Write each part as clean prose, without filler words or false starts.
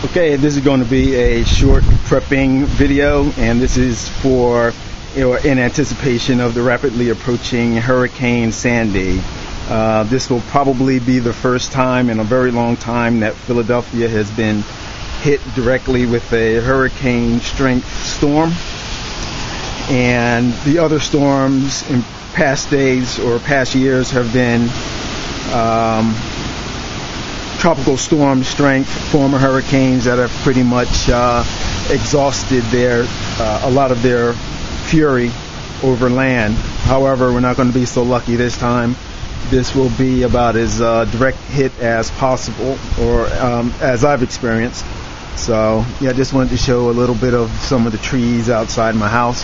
Okay, this is going to be a short prepping video, and this is for in anticipation of the rapidly approaching Hurricane Sandy. This will probably be the first time in a very long time that Philadelphia has been hit directly with a hurricane strength storm, and the other storms in past days or past years have been tropical storm strength former hurricanes that have pretty much exhausted a lot of their fury over land. However, we're not going to be so lucky this time. This will be about as direct hit as possible, or as I've experienced. So yeah, I just wanted to show a little bit of some of the trees outside my house.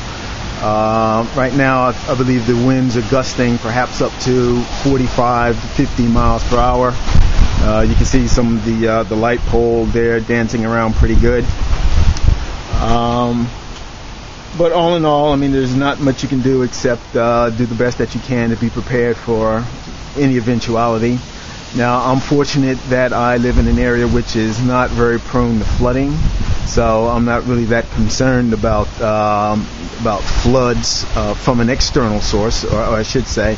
Right now, I believe the winds are gusting perhaps up to 45 to 50 miles per hour. You can see some of the light pole there dancing around pretty good. But all in all, I mean, there's not much you can do except do the best that you can to be prepared for any eventuality. Now, I'm fortunate that I live in an area which is not very prone to flooding, so I'm not really that concerned about floods from an external source, or I should say,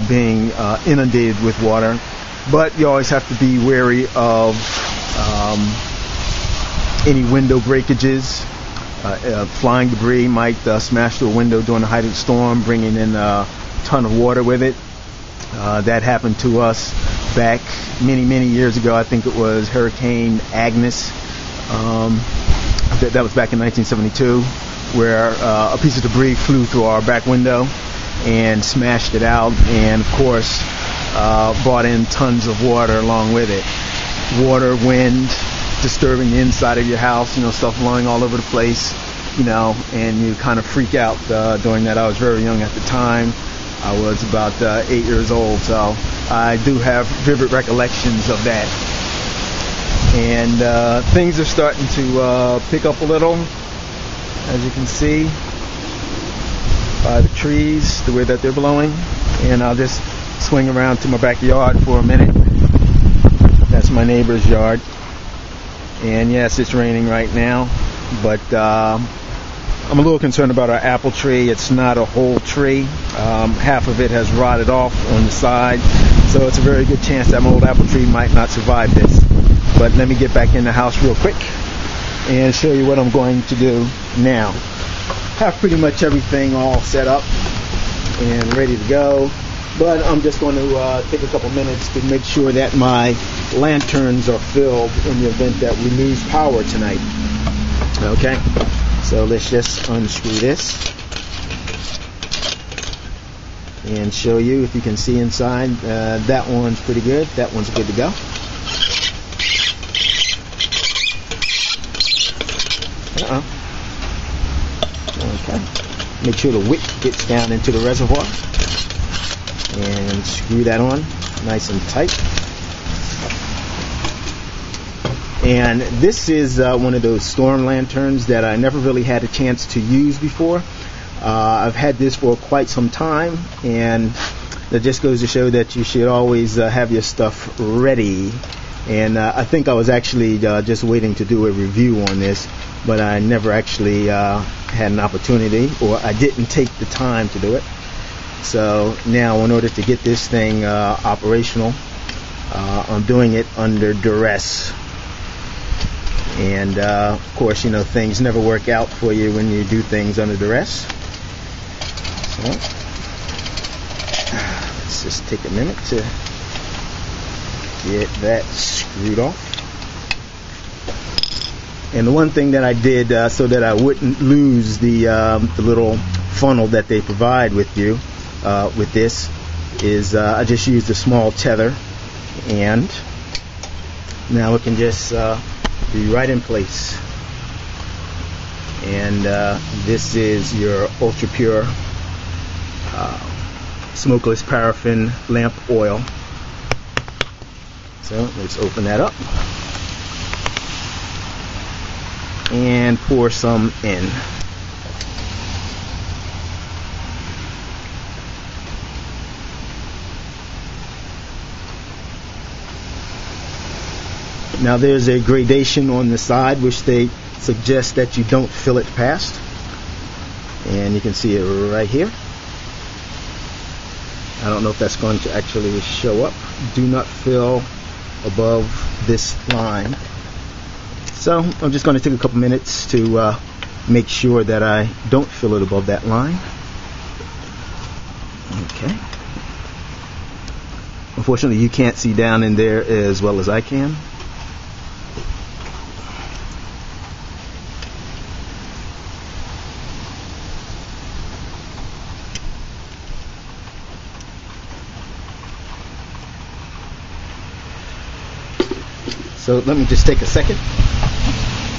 being inundated with water. But you always have to be wary of any window breakages. Flying debris might smash through a window during the height of the storm, bringing in a ton of water with it. That happened to us back many years ago. I think it was Hurricane Agnes. That was back in 1972, where a piece of debris flew through our back window and smashed it out, and of course brought in tons of water along with it. Water, wind, disturbing the inside of your house, stuff blowing all over the place, and you kind of freak out doing that. I was very young at the time. I was about 8 years old, so I do have vivid recollections of that. And things are starting to pick up a little, as you can see by the trees, the way that they're blowing. And I'll just swing around to my backyard for a minute. That's my neighbor's yard. And yes, it's raining right now, but I'm a little concerned about our apple tree. It's not a whole tree. Half of it has rotted off on the side, so it's a very good chance that my old apple tree might not survive this. But let me get back in the house real quick and show you what I'm going to do now. Have pretty much everything all set up and ready to go, but I'm just going to take a couple minutes to make sure that my lanterns are filled in the event that we lose power tonight. Okay, so let's just unscrew this and show you if you can see inside. That one's pretty good. That one's good to go. Okay, make sure the wick gets down into the reservoir and screw that on nice and tight. And this is one of those storm lanterns that I never really had a chance to use before. I've had this for quite some time, and that just goes to show that you should always have your stuff ready. And I think I was actually just waiting to do a review on this, but I never actually had an opportunity, or I didn't take the time to do it. So now, in order to get this thing operational, I'm doing it under duress. And of course, things never work out for you when you do things under duress. So let's just take a minute to get that screwed off. And the one thing that I did so that I wouldn't lose the little funnel that they provide with you with this is I just used a small tether, and now it can just be right in place. And this is your ultra pure smokeless paraffin lamp oil. So let's open that up and pour some in. Now there's a gradation on the side which they suggest that you don't fill it past, and you can see it right here. I don't know if that's going to actually show up. Do not fill above this line. So I'm just going to take a couple minutes to make sure that I don't fill it above that line. Okay. Unfortunately, you can't see down in there as well as I can. So let me just take a second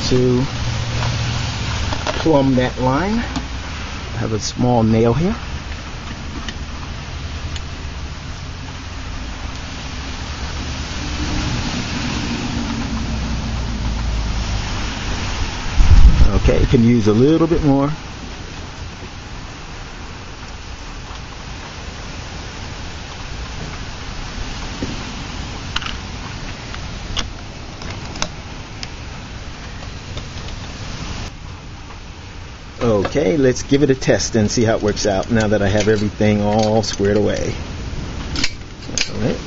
to plumb that line. I have a small nail here. Okay, you can use a little bit more. Okay, let's give it a test and see how it works out now that I have everything all squared away. All right.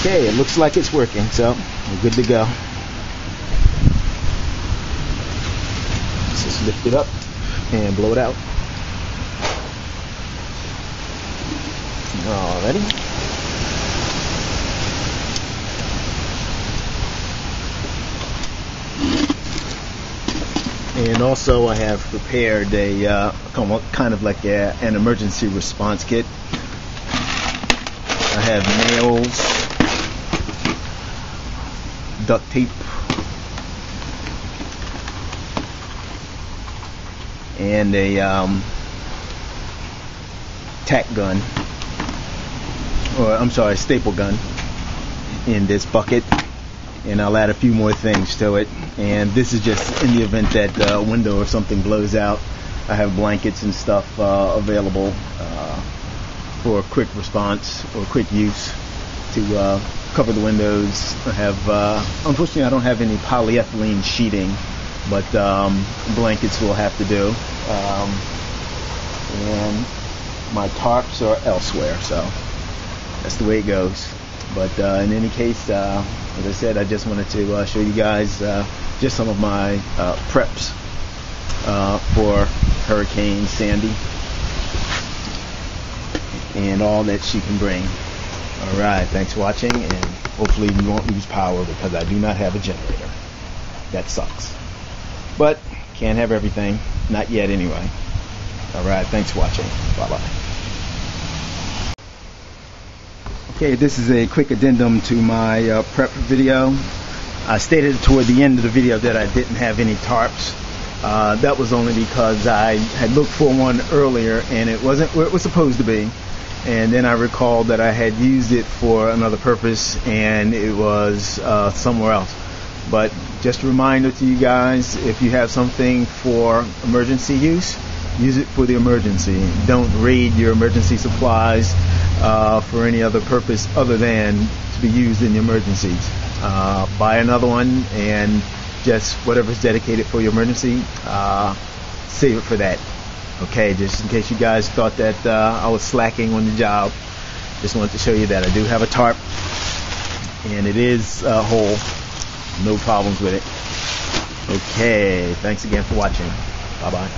Okay, it looks like it's working, so we're good to go. Let's just lift it up and blow it out. Alrighty. And also I have prepared a kind of like an emergency response kit. I have nails, duct tape, and a tack gun, or I'm sorry, staple gun in this bucket, and I'll add a few more things to it. And this is just in the event that a window or something blows out. I have blankets and stuff available for a quick response or quick use to cover the windows. I have, unfortunately I don't have any polyethylene sheeting, but blankets will have to do. And my tarps are elsewhere, so that's the way it goes. But in any case, as I said, I just wanted to show you guys just some of my preps for Hurricane Sandy and all that she can bring. Alright, thanks for watching, and hopefully we won't lose power because I do not have a generator. That sucks. But can't have everything. Not yet anyway. Alright, thanks for watching. Bye-bye. Okay, this is a quick addendum to my prep video. I stated toward the end of the video that I didn't have any tarps. That was only because I had looked for one earlier and it wasn't where it was supposed to be. And then I recalled that I had used it for another purpose and it was somewhere else. But just a reminder to you guys, if you have something for emergency use it for the emergency. Don't raid your emergency supplies for any other purpose other than to be used in the emergencies. Buy another one and just whatever's dedicated for your emergency, save it for that. Okay, just in case you guys thought that I was slacking on the job, just wanted to show you that I do have a tarp and it is whole, no problems with it. Okay, thanks again for watching. Bye bye.